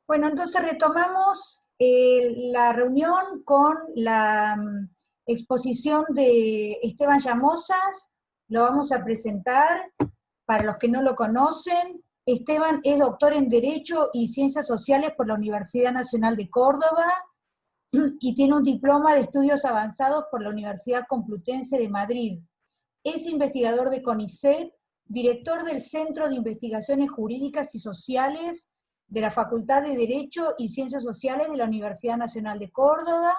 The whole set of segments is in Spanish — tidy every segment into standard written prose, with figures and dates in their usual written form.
Bueno, entonces retomamos la reunión con la exposición de Esteban Llamosas. Lo vamos a presentar para los que no lo conocen. Esteban es doctor en Derecho y Ciencias Sociales por la Universidad Nacional de Córdoba y tiene un diploma de estudios avanzados por la Universidad Complutense de Madrid. Es investigador de CONICET, director del Centro de Investigaciones Jurídicas y Sociales de la Facultad de Derecho y Ciencias Sociales de la Universidad Nacional de Córdoba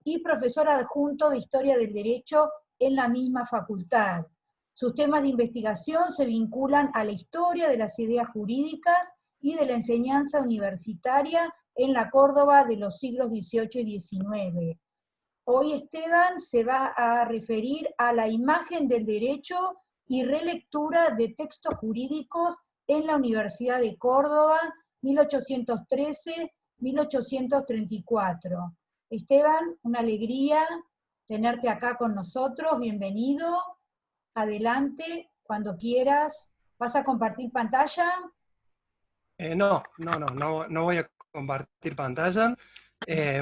y profesor adjunto de Historia del Derecho en la misma facultad. Sus temas de investigación se vinculan a la historia de las ideas jurídicas y de la enseñanza universitaria en la Córdoba de los siglos XVIII y XIX. Hoy Esteban se va a referir a la imagen del derecho y relectura de textos jurídicos en la Universidad de Córdoba, 1813-1834. Esteban, una alegría tenerte acá con nosotros, bienvenido. Adelante, cuando quieras. ¿Vas a compartir pantalla? No voy a compartir pantalla.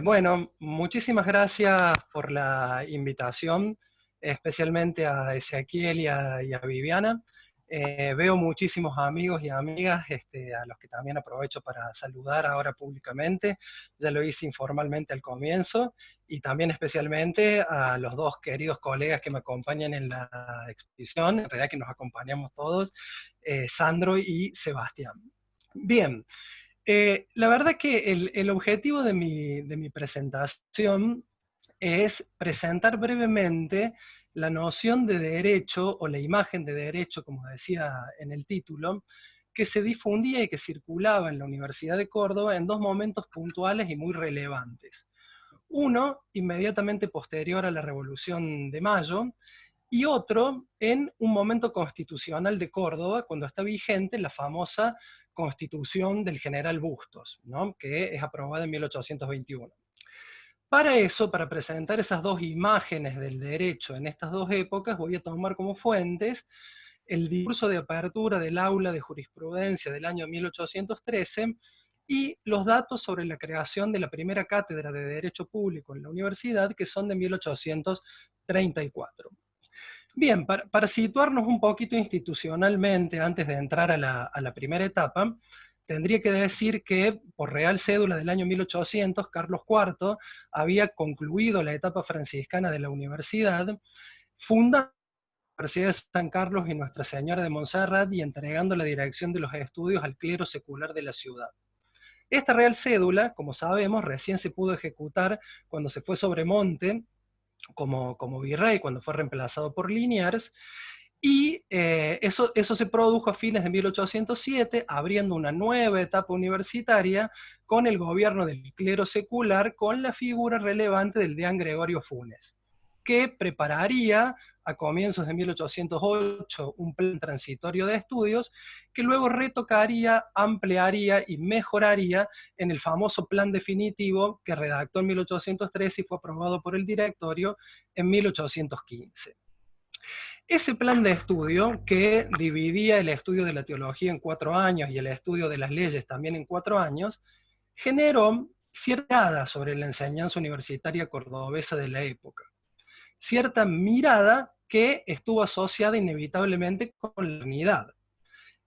Bueno, muchísimas gracias por la invitación, especialmente a Ezequiel y a Viviana. Veo muchísimos amigos y amigas, a los que también aprovecho para saludar ahora públicamente. Ya lo hice informalmente al comienzo, y también especialmente a los dos queridos colegas que me acompañan en la exposición, en realidad que nos acompañamos todos, Sandro y Sebastián. Bien, la verdad que el objetivo de mi presentación es presentar brevemente la noción de derecho, o la imagen de derecho, como decía en el título, que se difundía y que circulaba en la Universidad de Córdoba en dos momentos puntuales y muy relevantes. Uno, inmediatamente posterior a la Revolución de Mayo, y otro en un momento constitucional de Córdoba, cuando está vigente la famosa Constitución del General Bustos, ¿no?, que es aprobada en 1821. Para eso, para presentar esas dos imágenes del derecho en estas dos épocas, voy a tomar como fuentes el discurso de apertura del aula de jurisprudencia del año 1813 y los datos sobre la creación de la primera cátedra de Derecho Público en la universidad, que son de 1834. Bien, para situarnos un poquito institucionalmente, antes de entrar a la primera etapa, tendría que decir que por Real Cédula del año 1800, Carlos IV había concluido la etapa franciscana de la universidad, fundando la Universidad de San Carlos y Nuestra Señora de Montserrat, y entregando la dirección de los estudios al clero secular de la ciudad. Esta Real Cédula, como sabemos, recién se pudo ejecutar cuando se fue Sobremonte como virrey, cuando fue reemplazado por Liniers, y eso se produjo a fines de 1807, abriendo una nueva etapa universitaria con el gobierno del clero secular, con la figura relevante del deán Gregorio Funes, que prepararía a comienzos de 1808 un plan transitorio de estudios que luego retocaría, ampliaría y mejoraría en el famoso plan definitivo que redactó en 1813 y fue aprobado por el directorio en 1815. Ese plan de estudio, que dividía el estudio de la teología en 4 años y el estudio de las leyes también en 4 años, generó cierta mirada sobre la enseñanza universitaria cordobesa de la época. Cierta mirada que estuvo asociada inevitablemente con la unidad.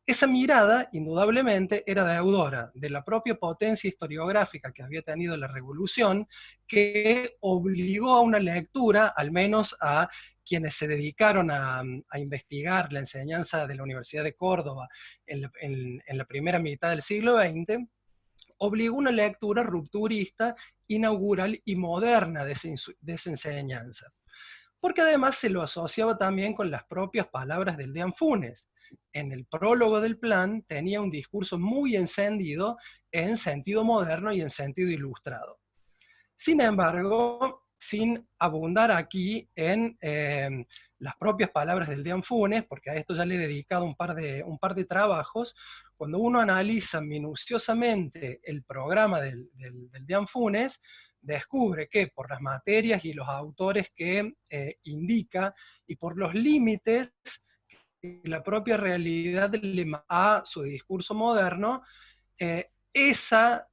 Esa mirada, indudablemente, era deudora de la propia potencia historiográfica que había tenido la Revolución, que obligó a una lectura, al menos a quienes se dedicaron a investigar la enseñanza de la Universidad de Córdoba en la primera mitad del siglo XX, obligó una lectura rupturista, inaugural y moderna de esa enseñanza. Porque además se lo asociaba también con las propias palabras del deán Funes. En el prólogo del plan tenía un discurso muy encendido en sentido moderno y en sentido ilustrado. Sin embargo, sin abundar aquí en las propias palabras del deán Funes, porque a esto ya le he dedicado un par de trabajos, cuando uno analiza minuciosamente el programa del deán Funes, descubre que por las materias y los autores que indica, y por los límites que la propia realidad le da a su discurso moderno, esa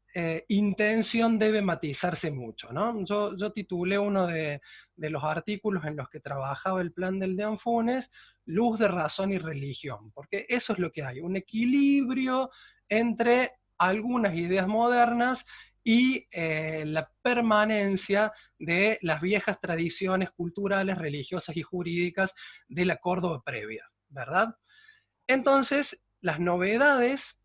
intención debe matizarse mucho, ¿no? Yo titulé uno de los artículos en los que trabajaba el plan del Deán Funes, Luz de razón y religión, porque eso es lo que hay, un equilibrio entre algunas ideas modernas y la permanencia de las viejas tradiciones culturales, religiosas y jurídicas de la Córdoba previa, ¿verdad? Entonces, las novedades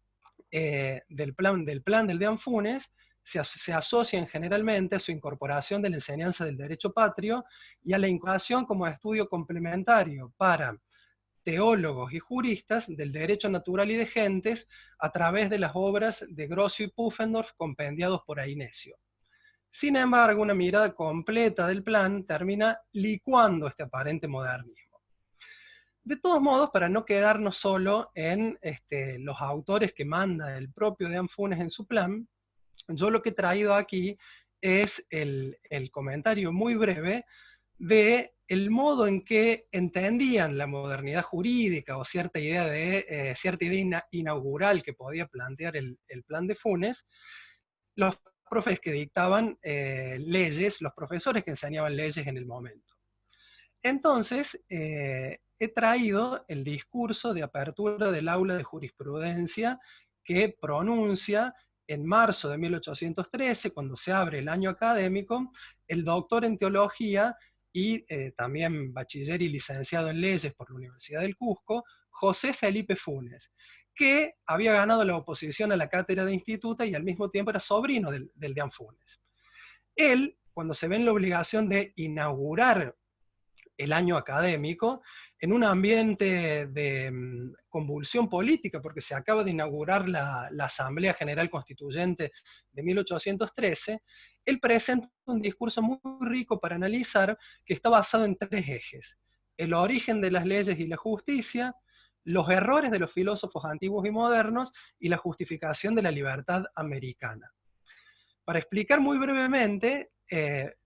del plan del Deán Funes se asocian generalmente a su incorporación de la enseñanza del derecho patrio y a la incorporación como estudio complementario para teólogos y juristas del derecho natural y de gentes a través de las obras de Grocio y Pufendorf compendiados por Ainesio. Sin embargo, una mirada completa del plan termina licuando este aparente modernismo. De todos modos, para no quedarnos solo en los autores que manda el propio Deán Funes en su plan, yo lo que he traído aquí es el comentario muy breve de el modo en que entendían la modernidad jurídica o cierta idea inaugural que podía plantear el plan de Funes, los profesores que dictaban leyes, los profesores que enseñaban leyes en el momento. Entonces, he traído el discurso de apertura del aula de jurisprudencia que pronuncia en marzo de 1813, cuando se abre el año académico, el doctor en teología y también bachiller y licenciado en leyes por la Universidad del Cusco, José Felipe Funes, que había ganado la oposición a la cátedra de instituto y al mismo tiempo era sobrino del Deán Funes. Él, cuando se ve en la obligación de inaugurar el año académico, en un ambiente de convulsión política, porque se acaba de inaugurar la Asamblea General Constituyente de 1813, él presenta un discurso muy rico para analizar, que está basado en tres ejes: el origen de las leyes y la justicia, los errores de los filósofos antiguos y modernos, y la justificación de la libertad americana. Para explicar muy brevemente,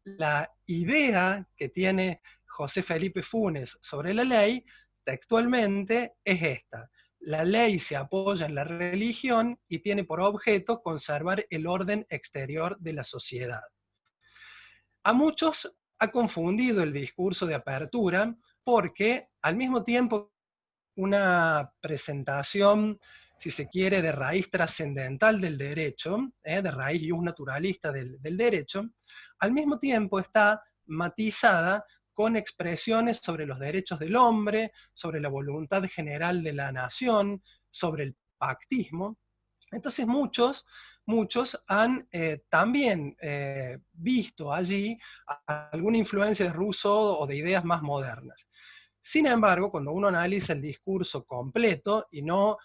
la idea que tiene José Felipe Funes sobre la ley, textualmente, es esta: la ley se apoya en la religión y tiene por objeto conservar el orden exterior de la sociedad. A muchos ha confundido el discurso de apertura porque, al mismo tiempo, una presentación, si se quiere, de raíz trascendental del derecho, de raíz ius naturalista del derecho, al mismo tiempo está matizada con expresiones sobre los derechos del hombre, sobre la voluntad general de la nación, sobre el pactismo. Entonces muchos han también visto allí alguna influencia de Rousseau o de ideas más modernas. Sin embargo, cuando uno analiza el discurso completo y no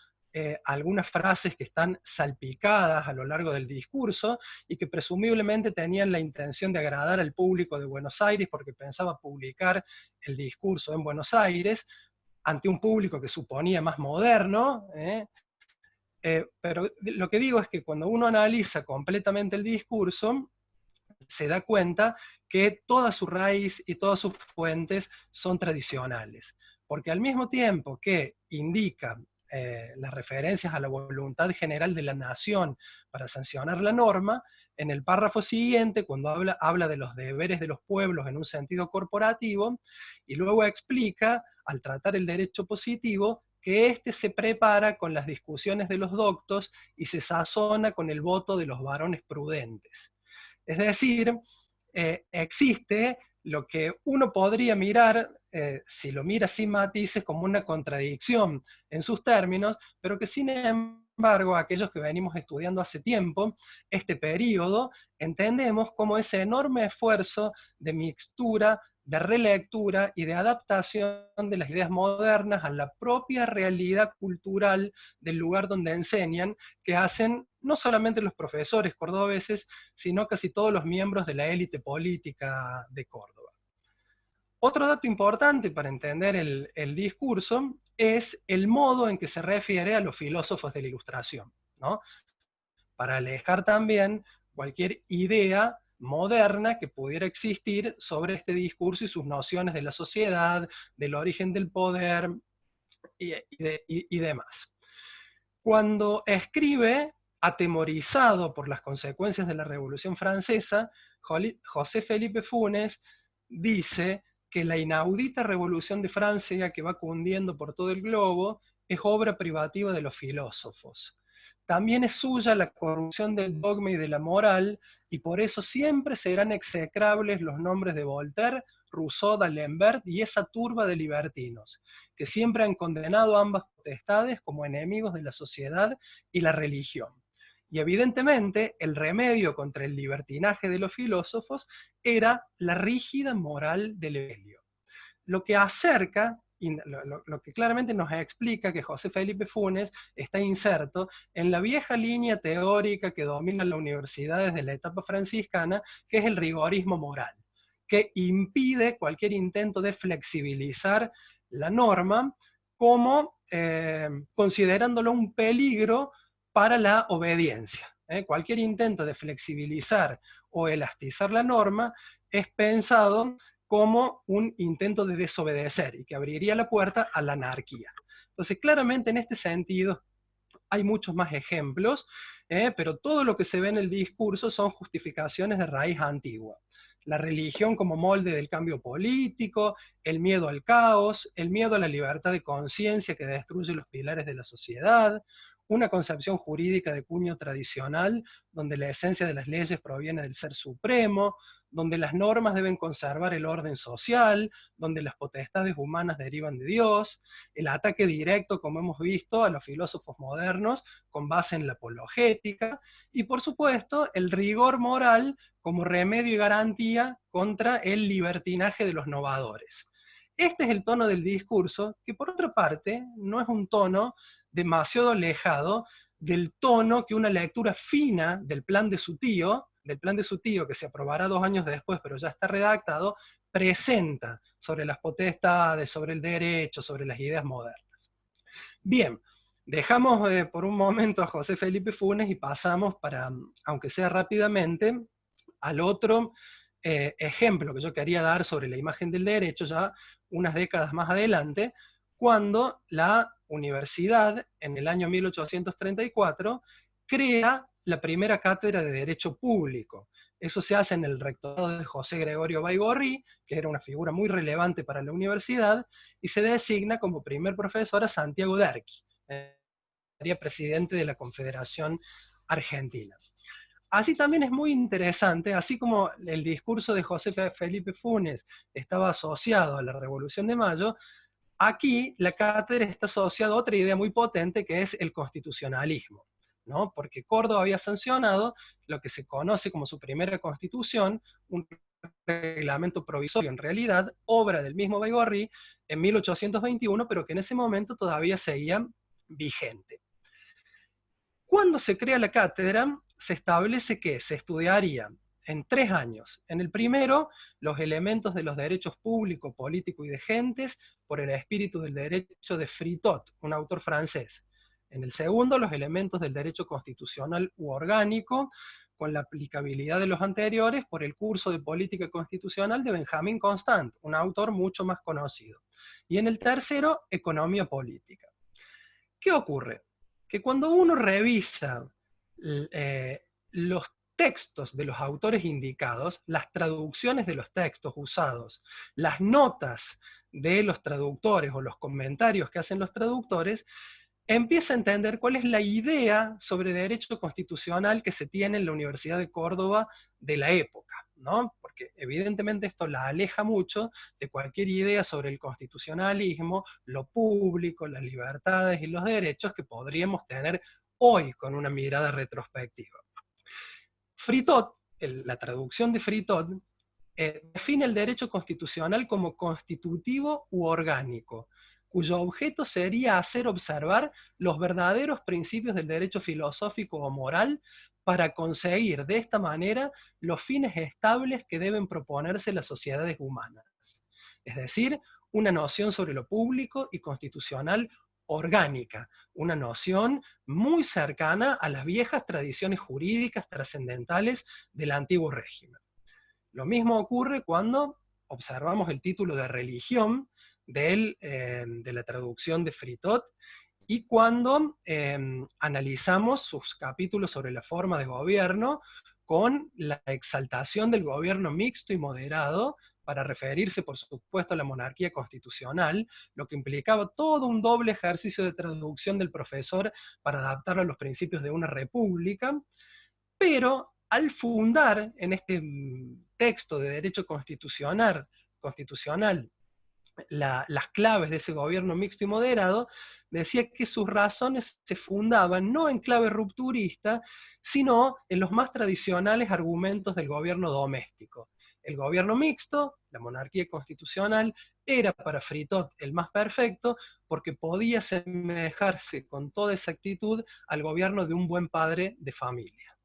algunas frases que están salpicadas a lo largo del discurso y que presumiblemente tenían la intención de agradar al público de Buenos Aires porque pensaba publicar el discurso en Buenos Aires ante un público que suponía más moderno, pero lo que digo es que cuando uno analiza completamente el discurso, se da cuenta que toda su raíz y todas sus fuentes son tradicionales, porque al mismo tiempo que indica las referencias a la voluntad general de la nación para sancionar la norma, en el párrafo siguiente, cuando habla de los deberes de los pueblos en un sentido corporativo, y luego explica, al tratar el derecho positivo, que éste se prepara con las discusiones de los doctos y se sazona con el voto de los varones prudentes. Es decir, existe lo que uno podría mirar, si lo mira sin matices, como una contradicción en sus términos, pero que sin embargo aquellos que venimos estudiando hace tiempo este periodo, entendemos como ese enorme esfuerzo de mixtura, de relectura y de adaptación de las ideas modernas a la propia realidad cultural del lugar donde enseñan, que hacen no solamente los profesores cordobeses, sino casi todos los miembros de la élite política de Córdoba. Otro dato importante para entender el discurso es el modo en que se refiere a los filósofos de la Ilustración, ¿no? Para alejar también cualquier idea moderna que pudiera existir sobre este discurso y sus nociones de la sociedad, del origen del poder y demás. Cuando escribe atemorizado por las consecuencias de la Revolución Francesa, José Felipe Funes dice que la inaudita Revolución de Francia que va cundiendo por todo el globo es obra privativa de los filósofos. También es suya la corrupción del dogma y de la moral, y por eso siempre serán execrables los nombres de Voltaire, Rousseau, d'Alembert y esa turba de libertinos, que siempre han condenado ambas potestades como enemigos de la sociedad y la religión. Y evidentemente el remedio contra el libertinaje de los filósofos era la rígida moral del Evangelio. Lo que acerca, y lo que claramente nos explica que José Felipe Funes está inserto en la vieja línea teórica que domina las universidades de la etapa franciscana, que es el rigorismo moral, que impide cualquier intento de flexibilizar la norma como considerándolo un peligro para la obediencia. Cualquier intento de flexibilizar o elastizar la norma es pensado como un intento de desobedecer y que abriría la puerta a la anarquía. Entonces, claramente en este sentido hay muchos más ejemplos, pero todo lo que se ve en el discurso son justificaciones de raíz antigua. La religión como molde del cambio político, el miedo al caos, el miedo a la libertad de conciencia que destruye los pilares de la sociedad, una concepción jurídica de cuño tradicional, donde la esencia de las leyes proviene del ser supremo, donde las normas deben conservar el orden social, donde las potestades humanas derivan de Dios, el ataque directo, como hemos visto, a los filósofos modernos con base en la apologética, y por supuesto el rigor moral como remedio y garantía contra el libertinaje de los novadores. Este es el tono del discurso, que por otra parte no es un tono demasiado alejado del tono que una lectura fina del plan de su tío, que se aprobará 2 años después, pero ya está redactado, presenta sobre las potestades, sobre el derecho, sobre las ideas modernas. Bien, dejamos por un momento a José Felipe Funes y pasamos para, aunque sea rápidamente, al otro ejemplo que yo quería dar sobre la imagen del derecho ya unas décadas más adelante, cuando la universidad, en el año 1834, crea la primera cátedra de Derecho Público. Eso se hace en el rectorado de José Gregorio Baigorri, que era una figura muy relevante para la universidad, y se designa como primer profesor a Santiago Derqui, sería presidente de la Confederación Argentina. Así también es muy interesante, así como el discurso de José Felipe Funes estaba asociado a la Revolución de Mayo, aquí la cátedra está asociada a otra idea muy potente que es el constitucionalismo, ¿no? Porque Córdoba había sancionado lo que se conoce como su primera constitución, un reglamento provisorio en realidad, obra del mismo Baigorri en 1821, pero que en ese momento todavía seguía vigente. Cuando se crea la cátedra, se establece que se estudiaría en 3 años. En el primero, los elementos de los derechos público, político y de gentes por el espíritu del derecho de Fritot, un autor francés. En el segundo, los elementos del derecho constitucional u orgánico, con la aplicabilidad de los anteriores por el curso de política constitucional de Benjamin Constant, un autor mucho más conocido. Y en el tercero, economía política. ¿Qué ocurre? Que cuando uno revisa los textos de los autores indicados, las traducciones de los textos usados, las notas de los traductores o los comentarios que hacen los traductores, empieza a entender cuál es la idea sobre derecho constitucional que se tiene en la Universidad de Córdoba de la época, ¿no? Porque evidentemente esto la aleja mucho de cualquier idea sobre el constitucionalismo, lo público, las libertades y los derechos que podríamos tener hoy con una mirada retrospectiva. Fritot, la traducción de Fritot, define el derecho constitucional como constitutivo u orgánico, cuyo objeto sería hacer observar los verdaderos principios del derecho filosófico o moral para conseguir de esta manera los fines estables que deben proponerse las sociedades humanas. Es decir, una noción sobre lo público y constitucional orgánica, una noción muy cercana a las viejas tradiciones jurídicas trascendentales del antiguo régimen. Lo mismo ocurre cuando observamos el título de religión de la traducción de Fritot, y cuando analizamos sus capítulos sobre la forma de gobierno, con la exaltación del gobierno mixto y moderado, para referirse, por supuesto, a la monarquía constitucional, lo que implicaba todo un doble ejercicio de traducción del profesor para adaptarlo a los principios de una república, pero al fundar en este texto de derecho constitucional las claves de ese gobierno mixto y moderado, decía que sus razones se fundaban no en clave rupturista, sino en los más tradicionales argumentos del gobierno doméstico. El gobierno mixto, la monarquía constitucional, era para Fritot el más perfecto porque podía asemejarse con toda exactitud al gobierno de un buen padre de familia.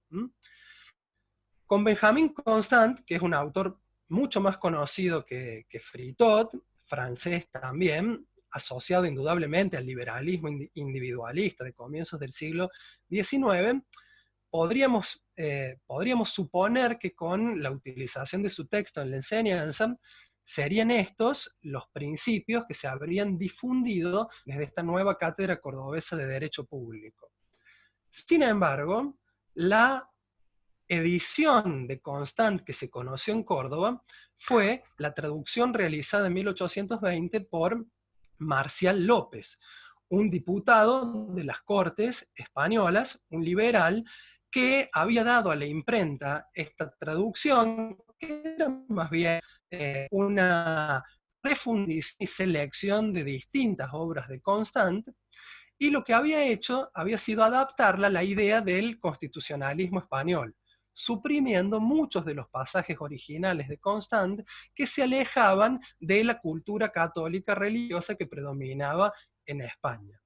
Con Benjamin Constant, que es un autor mucho más conocido que Fritot, francés también, asociado indudablemente al liberalismo individualista de comienzos del siglo XIX, podríamos suponer que con la utilización de su texto en la enseñanza, serían estos los principios que se habrían difundido desde esta nueva cátedra cordobesa de Derecho Público. Sin embargo, la edición de Constant que se conoció en Córdoba fue la traducción realizada en 1820 por Marcial López, un diputado de las Cortes españolas, un liberal, que había dado a la imprenta esta traducción, que era más bien una refundición y selección de distintas obras de Constant, y lo que había hecho había sido adaptarla a la idea del constitucionalismo español, suprimiendo muchos de los pasajes originales de Constant que se alejaban de la cultura católica religiosa que predominaba en España.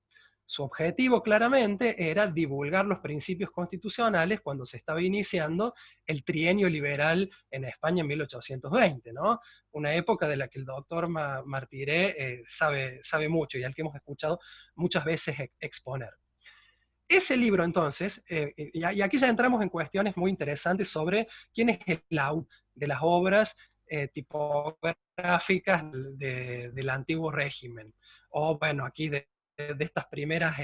Su objetivo claramente era divulgar los principios constitucionales cuando se estaba iniciando el trienio liberal en España en 1820, ¿no? Una época de la que el doctor Martiré sabe mucho y al que hemos escuchado muchas veces exponer. Ese libro, entonces, y aquí ya entramos en cuestiones muy interesantes sobre quién es el autor de las obras tipográficas del antiguo régimen, o bueno, aquí de estas primeras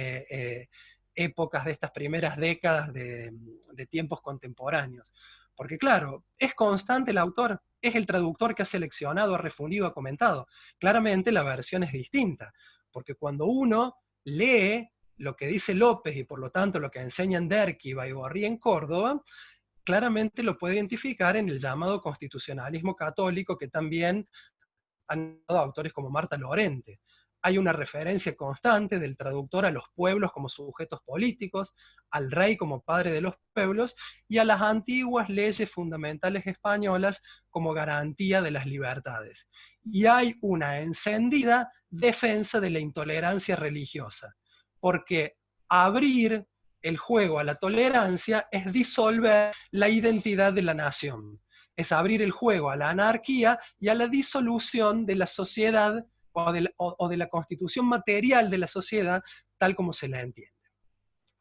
épocas, de estas primeras décadas de tiempos contemporáneos. Porque claro, es Constante el autor, es el traductor que ha seleccionado, ha refundido, ha comentado. Claramente la versión es distinta, porque cuando uno lee lo que dice López y por lo tanto lo que enseñan Derqui y Baigorri en Córdoba, claramente lo puede identificar en el llamado constitucionalismo católico que también han dado autores como Marta Lorente. Hay una referencia constante del traductor a los pueblos como sujetos políticos, al rey como padre de los pueblos y a las antiguas leyes fundamentales españolas como garantía de las libertades. Y hay una encendida defensa de la intolerancia religiosa, porque abrir el juego a la tolerancia es disolver la identidad de la nación, es abrir el juego a la anarquía y a la disolución de la sociedad o de la constitución material de la sociedad tal como se la entiende.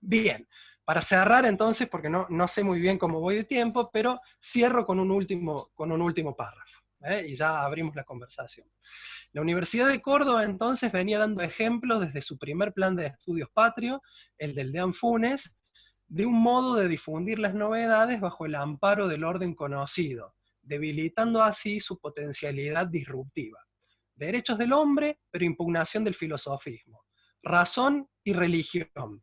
Bien, para cerrar entonces, porque no sé muy bien cómo voy de tiempo, pero cierro con un último párrafo, y ya abrimos la conversación. La Universidad de Córdoba entonces venía dando ejemplos desde su primer plan de estudios patrio, el del Deán Funes, de un modo de difundir las novedades bajo el amparo del orden conocido, debilitando así su potencialidad disruptiva. Derechos del hombre, pero impugnación del filosofismo. Razón y religión.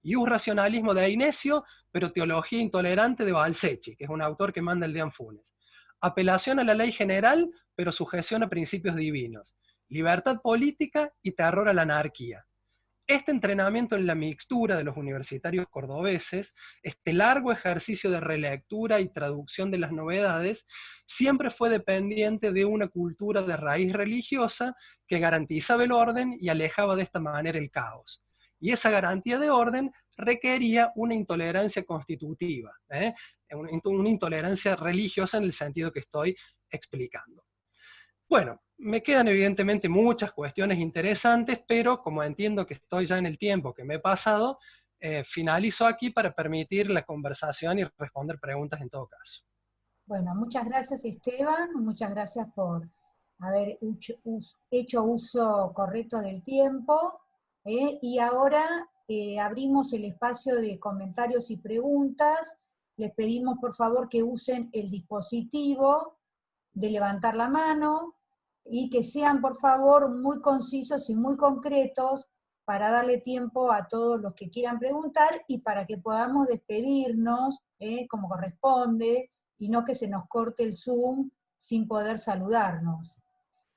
Y un racionalismo de Ainesio, pero teología intolerante de Balsechi, que es un autor que manda el Deán Funes. Apelación a la ley general, pero sujeción a principios divinos. Libertad política y terror a la anarquía. Este entrenamiento en la mixtura de los universitarios cordobeses, este largo ejercicio de relectura y traducción de las novedades, siempre fue dependiente de una cultura de raíz religiosa que garantizaba el orden y alejaba de esta manera el caos. Y esa garantía de orden requería una intolerancia constitutiva, una intolerancia religiosa en el sentido que estoy explicando. Bueno, me quedan evidentemente muchas cuestiones interesantes, pero como entiendo que estoy ya en el tiempo que me he pasado, finalizo aquí para permitir la conversación y responder preguntas en todo caso. Bueno, muchas gracias Esteban, muchas gracias por haber hecho uso correcto del tiempo. Y ahora abrimos el espacio de comentarios y preguntas. Les pedimos por favor que usen el dispositivo de levantar la mano y que sean por favor muy concisos y muy concretos para darle tiempo a todos los que quieran preguntar y para que podamos despedirnos como corresponde y no que se nos corte el Zoom sin poder saludarnos.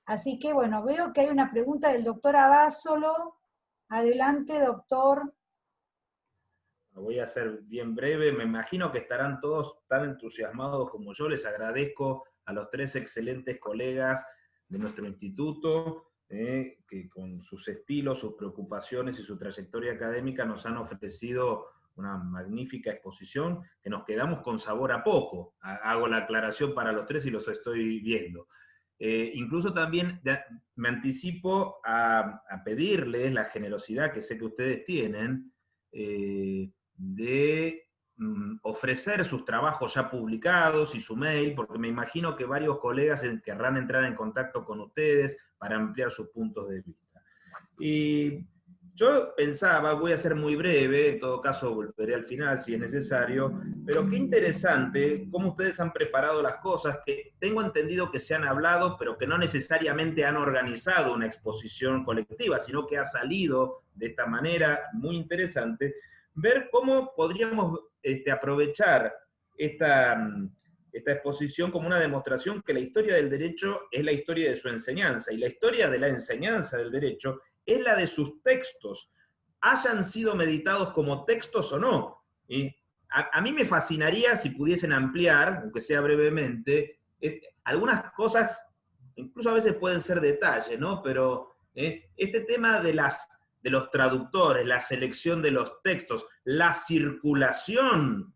Así que bueno, veo que hay una pregunta del doctor Abasolo. Adelante, doctor. Lo voy a hacer bien breve. Me imagino que estarán todos tan entusiasmados como yo. Les agradezco a los 3 excelentes colegas de nuestro instituto, que con sus estilos, sus preocupaciones y su trayectoria académica nos han ofrecido una magnífica exposición, que nos quedamos con sabor a poco. Hago la aclaración para los 3 y los estoy viendo. Incluso también me anticipo a pedirles la generosidad que sé que ustedes tienen, de ofrecer sus trabajos ya publicados y su mail, porque me imagino que varios colegas querrán entrar en contacto con ustedes para ampliar sus puntos de vista. Y yo pensaba, voy a ser muy breve, en todo caso volveré al final si es necesario, pero qué interesante cómo ustedes han preparado las cosas, que tengo entendido que se han hablado, pero que no necesariamente han organizado una exposición colectiva, sino que ha salido de esta manera muy interesante, ver cómo podríamos aprovechar esta exposición como una demostración que la historia del derecho es la historia de su enseñanza, y la historia de la enseñanza del derecho es la de sus textos, hayan sido meditados como textos o no. A mí me fascinaría si pudiesen ampliar, aunque sea brevemente, algunas cosas, incluso a veces pueden ser detalles, ¿no? Pero este tema de los traductores, la selección de los textos, la circulación,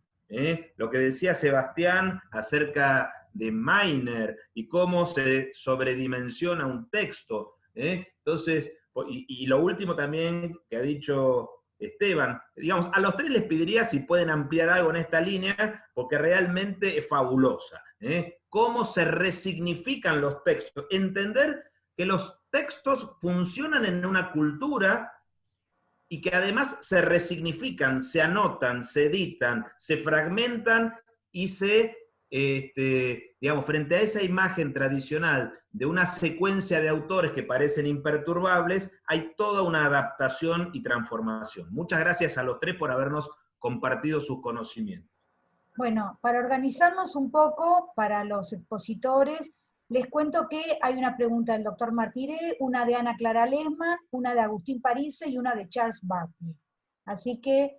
lo que decía Sebastián acerca de Meiner y cómo se sobredimensiona un texto. Entonces, y lo último también que ha dicho Esteban, digamos, a los 3 les pediría si pueden ampliar algo en esta línea, porque realmente es fabulosa. Cómo se resignifican los textos, entender que los textos funcionan en una cultura y que además se resignifican, se anotan, se editan, se fragmentan y digamos, frente a esa imagen tradicional de una secuencia de autores que parecen imperturbables, hay toda una adaptación y transformación. Muchas gracias a los 3 por habernos compartido sus conocimientos. Bueno, para organizarnos un poco, para los expositores, les cuento que hay una pregunta del doctor Martiré, una de Ana Clara Lesman, una de Agustín Parise y una de Charles Barkley. Así que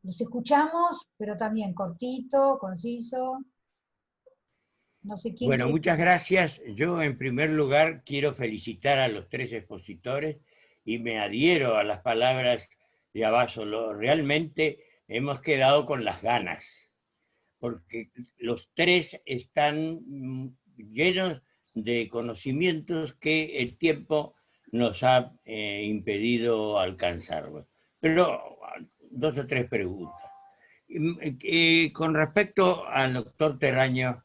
los escuchamos, pero también cortito, conciso. No sé quién. Bueno, muchas gracias. Yo en primer lugar quiero felicitar a los 3 expositores y me adhiero a las palabras de Abasolo. Realmente hemos quedado con las ganas, porque los 3 están llenos de conocimientos que el tiempo nos ha impedido alcanzar. Pero 2 o 3 preguntas. Con respecto al doctor Terraño,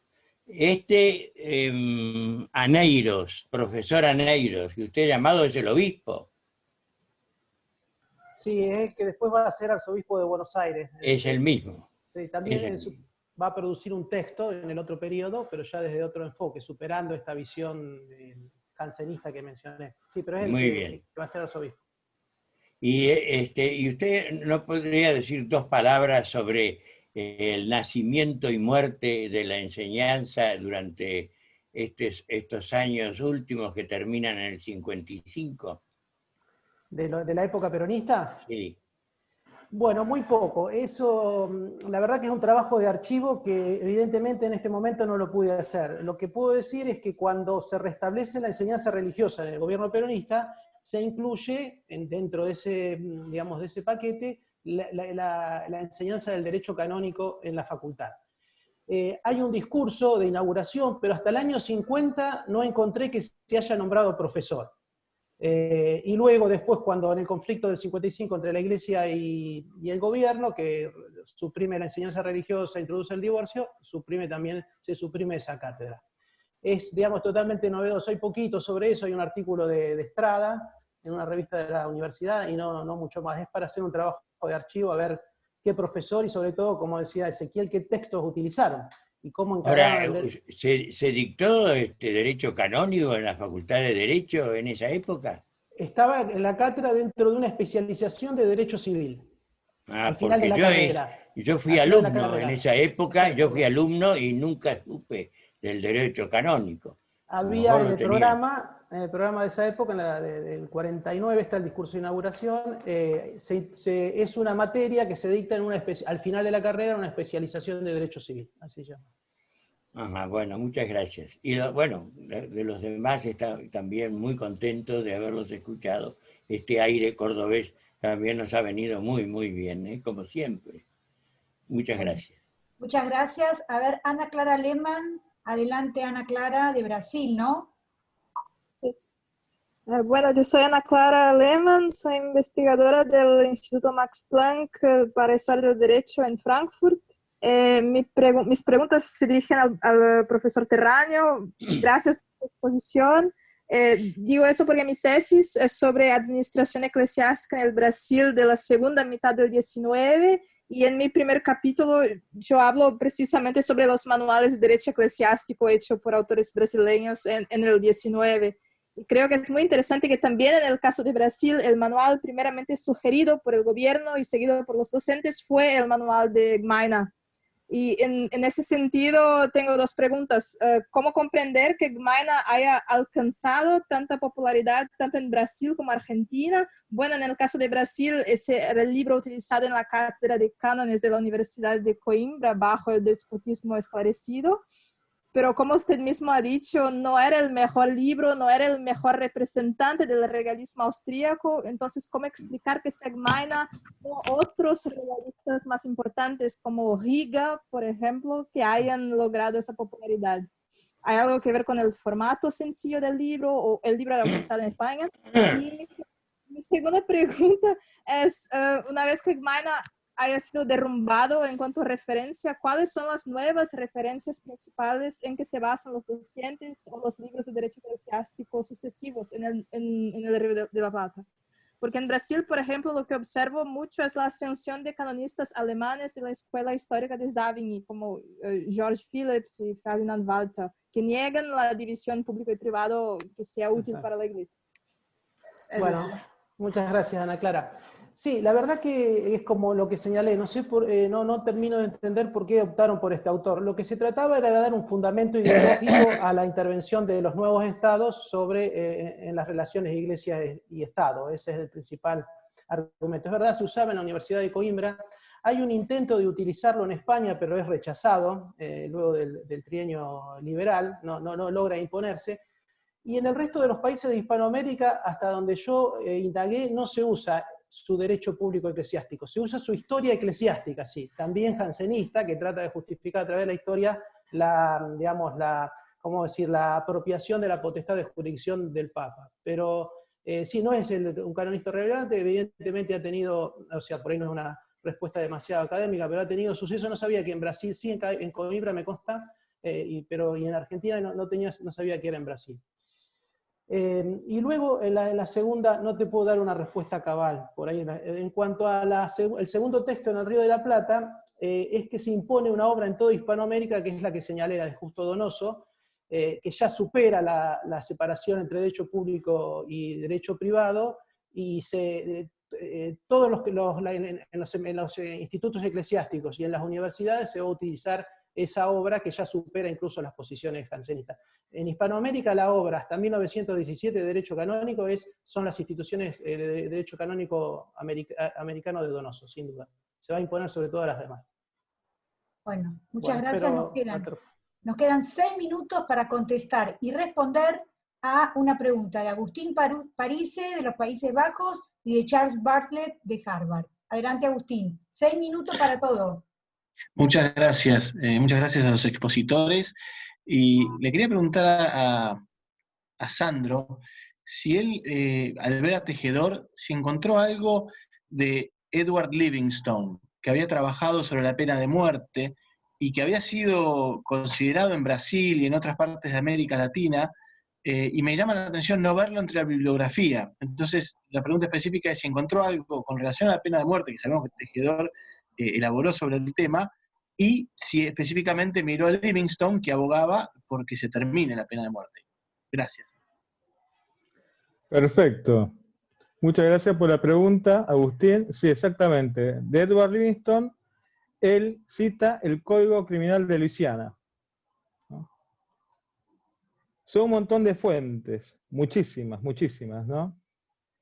Aneiros, profesor Aneiros, que usted ha llamado es el obispo. Sí, es que después va a ser arzobispo de Buenos Aires. Es el mismo. Sí, también va a producir un texto en el otro periodo, pero ya desde otro enfoque, superando esta visión jansenista que mencioné. Sí, pero es el que va a ser arzobispo. ¿Y usted no podría decir 2 palabras sobre el nacimiento y muerte de la enseñanza durante estos años últimos que terminan en el 55? ¿De la época peronista? Sí. Bueno, muy poco. Eso, la verdad que es un trabajo de archivo que evidentemente en este momento no lo pude hacer. Lo que puedo decir es que cuando se restablece la enseñanza religiosa en el gobierno peronista, se incluye dentro de ese, digamos, de ese paquete la enseñanza del derecho canónico en la facultad. Hay un discurso de inauguración, pero hasta el año 50 no encontré que se haya nombrado profesor. Y luego, después, cuando en el conflicto del 55 entre la Iglesia y el gobierno, que suprime la enseñanza religiosa, introduce el divorcio, se suprime esa cátedra. Es, digamos, totalmente novedoso. Hay poquito sobre eso, hay un artículo de Estrada, en una revista de la universidad y no mucho más. Es para hacer un trabajo de archivo, a ver qué profesor y sobre todo, como decía Ezequiel, qué textos utilizaron y cómo encararon Ahora, ¿se dictó derecho canónico en la Facultad de Derecho en esa época? Estaba en la cátedra dentro de una especialización de Derecho Civil. Ah, Al final de porque la carrera. yo fui alumno en esa época, yo fui alumno y nunca supe del derecho canónico. Había en el programa de esa época, del 49, está el discurso de inauguración, es una materia que se dicta al final de la carrera en una especialización de Derecho Civil, así se llama. Ajá, bueno, muchas gracias. Y bueno, de los demás está también muy contento de haberlos escuchado. Este aire cordobés también nos ha venido muy, muy bien, como siempre. Muchas gracias. Muchas gracias. A ver, Ana Clara Lehmann. Adelante, Ana Clara, de Brasil, ¿no? Sí. Bueno, yo soy Ana Clara Lehmann, soy investigadora del Instituto Max Planck para Historia del Derecho en Frankfurt. Mis preguntas se dirigen al profesor Terráneo. Gracias por su exposición. Digo eso porque mi tesis es sobre administración eclesiástica en el Brasil de la segunda mitad del 19, y en mi primer capítulo yo hablo precisamente sobre los manuales de derecho eclesiástico hechos por autores brasileños en el 19. Y creo que es muy interesante que también en el caso de Brasil, el manual primeramente sugerido por el gobierno y seguido por los docentes fue el manual de Gmeina. Y en ese sentido tengo dos preguntas. ¿Cómo comprender que Gmeina haya alcanzado tanta popularidad tanto en Brasil como Argentina? Bueno, en el caso de Brasil, ese era el libro utilizado en la cátedra de cánones de la Universidad de Coimbra bajo el despotismo esclarecido. Pero como usted mismo ha dicho, no era el mejor libro, no era el mejor representante del regalismo austríaco. Entonces, ¿cómo explicar que Gmeina o otros regalistas más importantes como Riga, por ejemplo, que hayan logrado esa popularidad? ¿Hay algo que ver con el formato sencillo del libro o el libro era utilizado en España? Y mi segunda pregunta es, una vez que Gmeina haya sido derrumbado en cuanto a referencia, ¿cuáles son las nuevas referencias principales en que se basan los docentes o los libros de derecho eclesiástico sucesivos en el Río de la Plata? Porque en Brasil, por ejemplo, lo que observo mucho es la ascensión de canonistas alemanes de la escuela histórica de Savigny, como George Phillips y Ferdinand Walter, que niegan la división público y privado que sea útil para la Iglesia. Bueno, muchas gracias, Ana Clara. Sí, la verdad que es como lo que señalé, no sé, no termino de entender por qué optaron por este autor. Lo que se trataba era de dar un fundamento ideológico a la intervención de los nuevos estados en las relaciones Iglesia y Estado. Ese es el principal argumento. Es verdad, se usaba en la Universidad de Coimbra. Hay un intento de utilizarlo en España, pero es rechazado, luego del trienio liberal, no logra imponerse. Y en el resto de los países de Hispanoamérica, hasta donde yo indagué, no se usa su derecho público eclesiástico, se usa su historia eclesiástica, sí, también jansenista, que trata de justificar a través de la historia la apropiación de la potestad de jurisdicción del Papa. Pero sí, no es un canonista relevante, evidentemente ha tenido, o sea, por ahí no es una respuesta demasiado académica, pero ha tenido suceso. No sabía que en Brasil, sí, en Coimbra me consta, pero en Argentina no sabía que era en Brasil. Y luego, en la segunda, no te puedo dar una respuesta cabal. Por ahí, en cuanto a el segundo texto en el Río de la Plata, es que se impone una obra en toda Hispanoamérica, que es la que señalé, la de Justo Donoso, que ya supera la separación entre derecho público y derecho privado, y todos en los institutos eclesiásticos y en las universidades se va a utilizar esa obra que ya supera incluso las posiciones jansenistas. En Hispanoamérica la obra hasta 1917 de derecho canónico son las instituciones de derecho canónico americano de Donoso, sin duda. Se va a imponer sobre todas las demás. Bueno, muchas gracias. Nos quedan 6 minutos para contestar y responder a una pregunta de Agustín Parise, de los Países Bajos, y de Charles Bartlett, de Harvard. Adelante, Agustín. 6 minutos para todo. Muchas gracias a los expositores. Y le quería preguntar a Sandro si él, al ver a Tejedor, si encontró algo de Edward Livingstone, que había trabajado sobre la pena de muerte y que había sido considerado en Brasil y en otras partes de América Latina y me llama la atención no verlo entre la bibliografía. Entonces, la pregunta específica es si encontró algo con relación a la pena de muerte, que sabemos que Tejedor elaboró sobre el tema, y si específicamente miró a Livingstone, que abogaba porque se termine la pena de muerte. Gracias. Perfecto. Muchas gracias por la pregunta, Agustín. Sí, exactamente. De Edward Livingstone, él cita el Código Criminal de Luisiana. ¿No? Son un montón de fuentes, muchísimas, ¿no?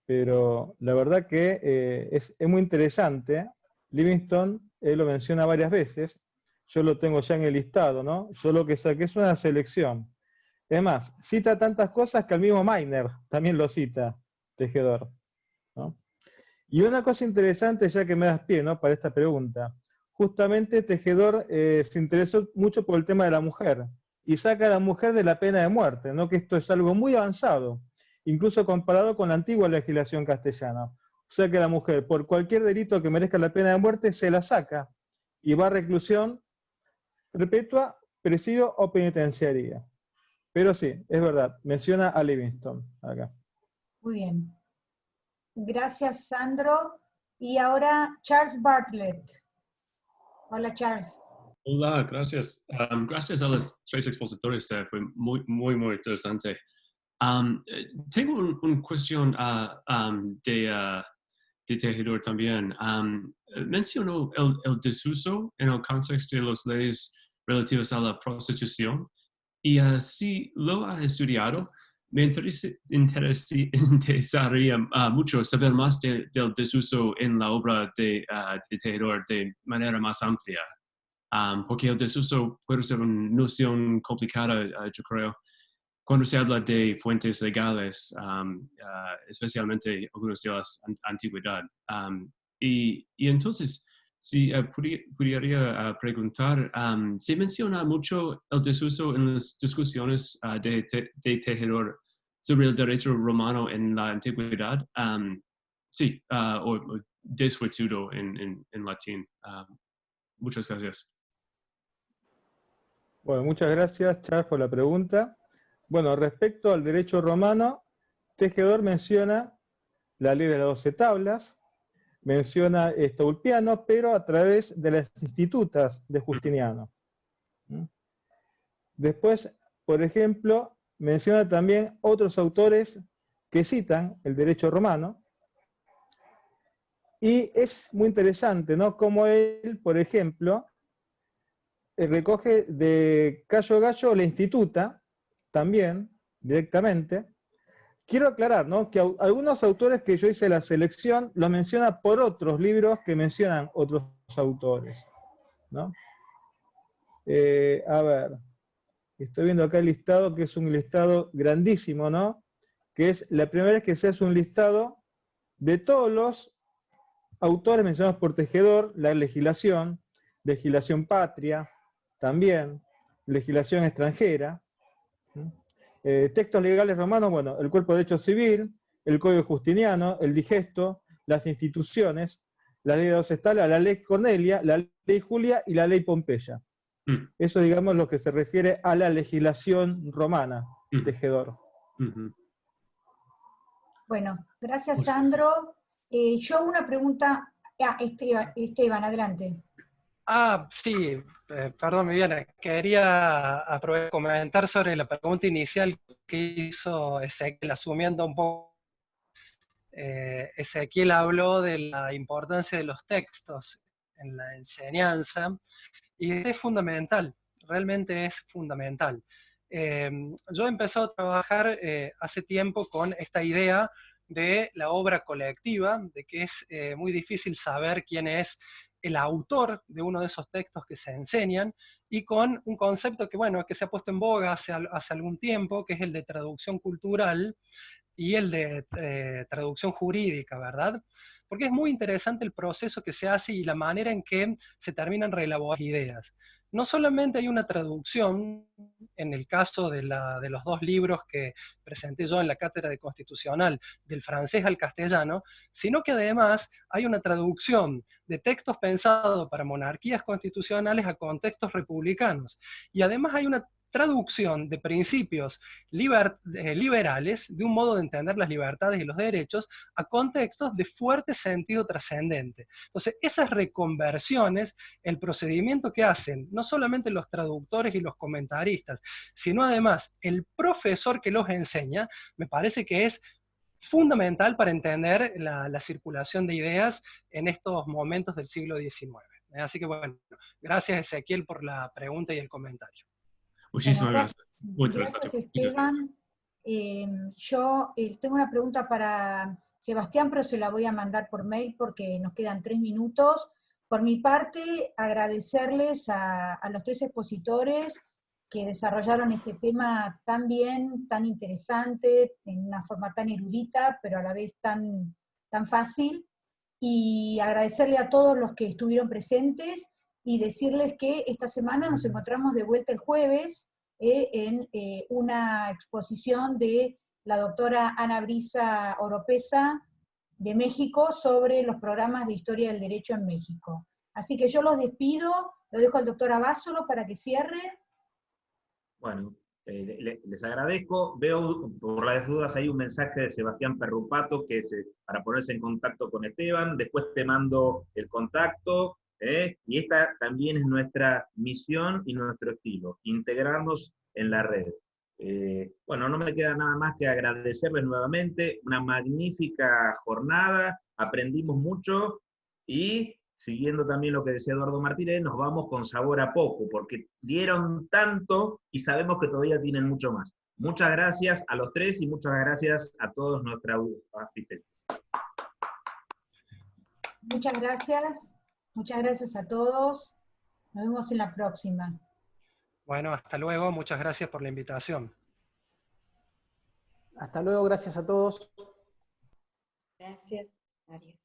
Pero la verdad que es muy interesante. Livingstone, él lo menciona varias veces. Yo lo tengo ya en el listado, ¿no? Yo lo que saqué es una selección. Es más, cita tantas cosas que el mismo Miner también lo cita, Tejedor, ¿no? Y una cosa interesante, ya que me das pie, ¿no?, para esta pregunta. Justamente Tejedor se interesó mucho por el tema de la mujer, y saca a la mujer de la pena de muerte, ¿no?, que esto es algo muy avanzado, incluso comparado con la antigua legislación castellana. O sea que la mujer, por cualquier delito que merezca la pena de muerte, se la saca, y va a reclusión perpetua, presidio o penitenciaría. Pero sí, es verdad, menciona a Livingstone acá. Muy bien. Gracias, Sandro. Y ahora Charles Bartlett. Hola, Charles. Hola, gracias. Gracias a los tres expositores, fue muy interesante. Tengo una cuestión de Tejedor también. Mencionó el desuso en el contexto de las leyes relativas a la prostitución. Y si lo ha estudiado, me interesaría mucho saber más del desuso en la obra de Tejedor de manera más amplia. Porque el desuso puede ser una noción complicada, yo creo, cuando se habla de fuentes legales, especialmente algunos de la antigüedad. Y entonces, si pudiera preguntar, ¿se menciona mucho el desuso en las discusiones de Tejedor sobre el derecho romano en la antigüedad? Sí, o desuetudo en latín. Muchas gracias. Bueno, muchas gracias, Charles, por la pregunta. Bueno, respecto al derecho romano, Tejedor menciona la ley de las 12 tablas, menciona Ulpiano, pero a través de las institutas de Justiniano. Después, por ejemplo, menciona también otros autores que citan el derecho romano, y es muy interesante, ¿no?, cómo él, por ejemplo, recoge de Cayo Gallo la instituta, también, directamente. Quiero aclarar, ¿no?, que algunos autores que yo hice la selección los menciona por otros libros que mencionan otros autores, ¿no? A ver, estoy viendo acá el listado, que es un listado grandísimo, ¿no?, que es la primera vez que se hace un listado de todos los autores mencionados por Tejedor, la legislación patria, también, legislación extranjera, textos legales romanos, bueno, el Cuerpo de Derecho Civil, el Código Justiniano, el Digesto, las instituciones, la Ley de 12 tablas, la Ley Cornelia, la Ley Julia y la Ley Pompeya. Eso, digamos, lo que se refiere a la legislación romana, Tejedor. Bueno, gracias, Sandro. Yo una pregunta. Esteban, adelante. Sí, perdón, Viviana, quería aprovechar comentar sobre la pregunta inicial que hizo Ezequiel, asumiendo un poco. Ezequiel habló de la importancia de los textos en la enseñanza, y es fundamental, realmente es fundamental. Yo he empezado a trabajar hace tiempo con esta idea de la obra colectiva, de que es muy difícil saber quién es el autor de uno de esos textos que se enseñan, y con un concepto que, bueno, que se ha puesto en boga hace algún tiempo, que es el de traducción cultural y el de traducción jurídica, ¿verdad? Porque es muy interesante el proceso que se hace y la manera en que se terminan reelaborando ideas. No solamente hay una traducción, en el caso de los dos libros que presenté yo en la cátedra de Constitucional, del francés al castellano, sino que además hay una traducción de textos pensados para monarquías constitucionales a contextos republicanos. Y además hay una traducción de principios liberales, de un modo de entender las libertades y los derechos, a contextos de fuerte sentido trascendente. Entonces, esas reconversiones, el procedimiento que hacen, no solamente los traductores y los comentaristas, sino además el profesor que los enseña, me parece que es fundamental para entender la circulación de ideas en estos momentos del siglo XIX. Así que bueno, gracias Ezequiel por la pregunta y el comentario. Muchísimas Bueno, gracias. Muy gracias interesante. Esteban. Yo tengo una pregunta para Sebastián, pero se la voy a mandar por mail porque nos quedan 3 minutos. Por mi parte, agradecerles a los 3 expositores que desarrollaron este tema tan bien, tan interesante, en una forma tan erudita, pero a la vez tan fácil, y agradecerle a todos los que estuvieron presentes, y decirles que esta semana nos encontramos de vuelta el jueves, en una exposición de la doctora Ana Brisa Oropesa, de México, sobre los programas de historia del derecho en México. Así que yo los despido, lo dejo al doctor Abasolo para que cierre. Bueno, les agradezco. Veo por las dudas hay un mensaje de Sebastián Perrupato para ponerse en contacto con Esteban. Después te mando el contacto. Y esta también es nuestra misión y nuestro estilo, integrarnos en la red. Bueno, no me queda nada más que agradecerles nuevamente. Una magnífica jornada, aprendimos mucho y, siguiendo también lo que decía Eduardo Martínez, nos vamos con sabor a poco, porque dieron tanto y sabemos que todavía tienen mucho más. Muchas gracias a los 3 y muchas gracias a todos nuestros asistentes. Muchas gracias a todos. Nos vemos en la próxima. Bueno, hasta luego, muchas gracias por la invitación. Hasta luego, gracias a todos. Gracias, Arias.